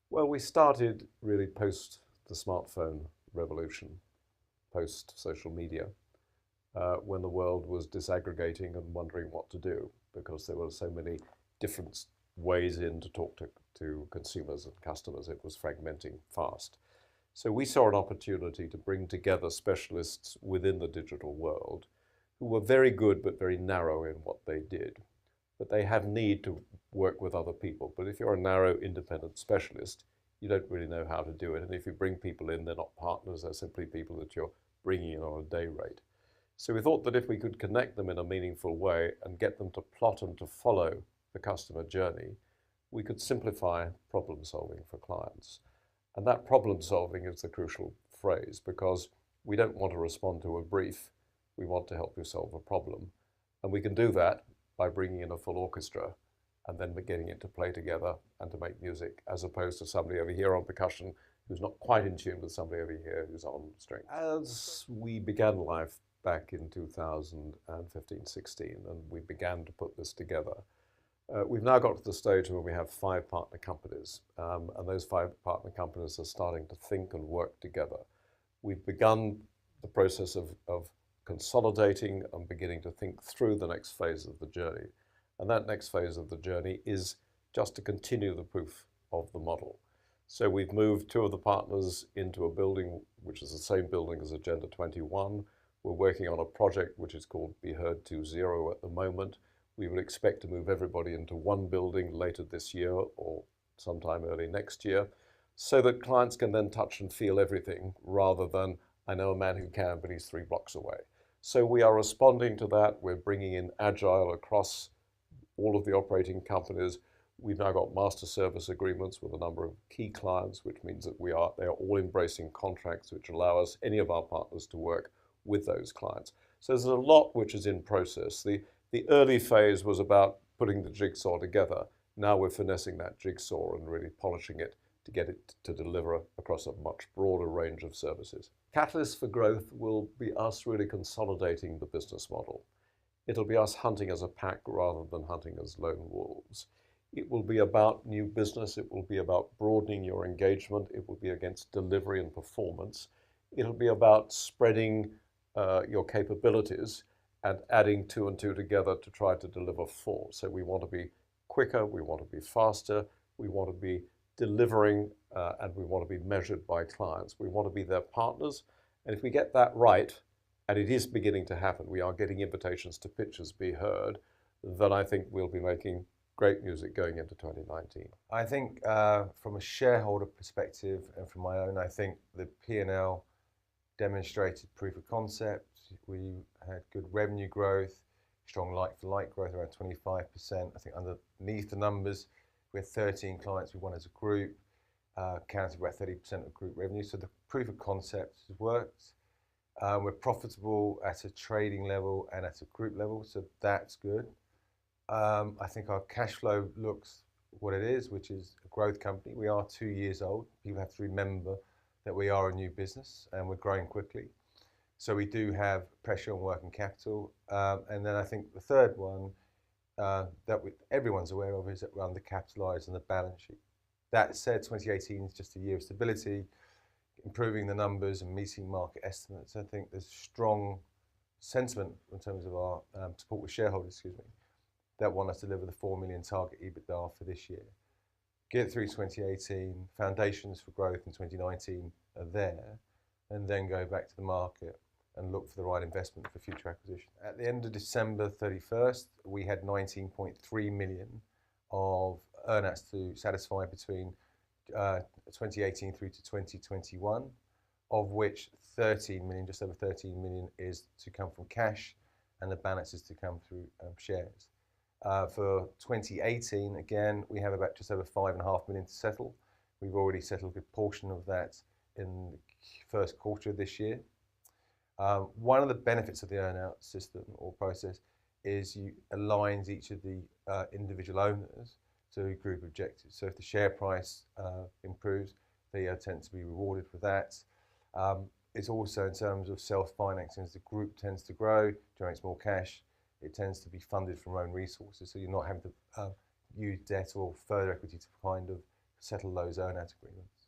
Well, we started really post the smartphone revolution, post social media, when the world was disaggregating and wondering what to do because there were so many different ways in to talk to consumers and customers. It was fragmenting fast. So we saw an opportunity to bring together specialists within the digital world who were very good but very narrow in what they did. But they have need to work with other people. But if you're a narrow independent specialist, you don't really know how to do it. And if you bring people in, they're not partners, they're simply people that you're bringing in on a day rate. So we thought that if we could connect them in a meaningful way and get them to plot and to follow the customer journey, we could simplify problem solving for clients. And that problem solving is the crucial phrase because we don't want to respond to a brief. We want to help you solve a problem. And we can do that by bringing in a full orchestra and then getting it to play together and to make music, as opposed to somebody over here on percussion who's not quite in tune with somebody over here who's on string. As we began life back in 2015-16 and we began to put this together, we've now got to the stage where we have 5 partner companies, and those 5 partner companies are starting to think and work together. We've begun the process of consolidating and beginning to think through the next phase of the journey. And that next phase of the journey is just to continue the proof of the model. So we've moved 2 of the partners into a building which is the same building as Agenda 21. We're working on a project which is called Be Heard 2.0 at the moment. We will expect to move everybody into one building later this year or sometime early next year, so that clients can then touch and feel everything rather than, I know a man who can, but he's 3 blocks away. So we are responding to that. We're bringing in Agile across all of the operating companies. We've now got master service agreements with a number of key clients, which means that they are all embracing contracts which allow us, any of our partners, to work with those clients. So there's a lot which is in process. The early phase was about putting the jigsaw together. Now we're finessing that jigsaw and really polishing it to get it to deliver across a much broader range of services. Catalyst for growth will be us really consolidating the business model. It'll be us hunting as a pack rather than hunting as lone wolves. It will be about new business. It will be about broadening your engagement. It will be against delivery and performance. It'll be about spreading your capabilities and adding 2 and 2 together to try to deliver 4. So we want to be quicker, we want to be faster, we want to be delivering, and we want to be measured by clients. We want to be their partners. And if we get that right, and it is beginning to happen, we are getting invitations to pitches Be Heard, then I think we'll be making great music going into 2019. I think from a shareholder perspective and from my own, I think the P&L demonstrated proof of concept. We had good revenue growth, strong like-for-like growth, around 25%. I think underneath the numbers, we had 13 clients we won as a group, accounted for about 30% of group revenue. So the proof of concept has worked. We're profitable at a trading level and at a group level, so that's good. I think our cash flow looks what it is, which is a growth company. We are 2 years old. People have to remember that we are a new business and we're growing quickly. So we do have pressure on working capital. And then I think the third one that everyone's aware of is that we're undercapitalised on the balance sheet. That said, 2018 is just a year of stability, improving the numbers and meeting market estimates. I think there's strong sentiment in terms of our support with shareholders, that want us to deliver the 4 million target EBITDA for this year. Get through 2018, foundations for growth in 2019 are there, and then go back to the market and look for the right investment for future acquisition. At the end of December 31st, we had 19.3 million of earnouts to satisfy between 2018 through to 2021, of which 13 million, just over 13 million, is to come from cash, and the balance is to come through shares. For 2018, again, we have about just over 5.5 million to settle. We've already settled a good portion of that in the first quarter of this year. One of the benefits of the earnout system or process is you aligns each of the individual owners to group objectives. So if the share price improves, they tend to be rewarded for that. It's also in terms of self-financing. As the group tends to grow, generates more cash, it tends to be funded from own resources. So you're not having to use debt or further equity to kind of settle those earnout agreements.